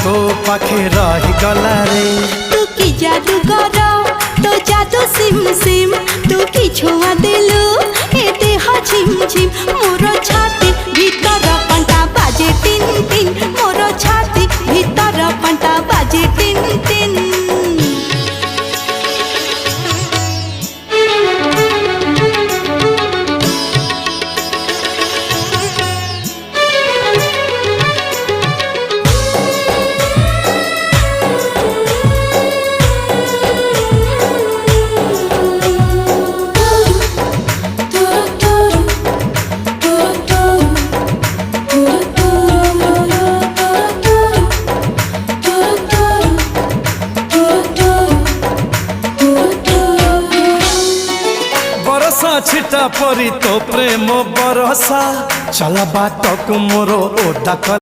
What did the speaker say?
तो पाखे रही गला रे। तू की जादू कर तो जादू सिम सिम तू की छुआ दिलु ए देह झिम झिम मोर छाती भीतर पंटा बाजे टिन टिन मोर छाती भीतर पंटा बाजे टिन टिन। छिटा परी तो प्रेम बरसा चल बात को मोरो ओदा।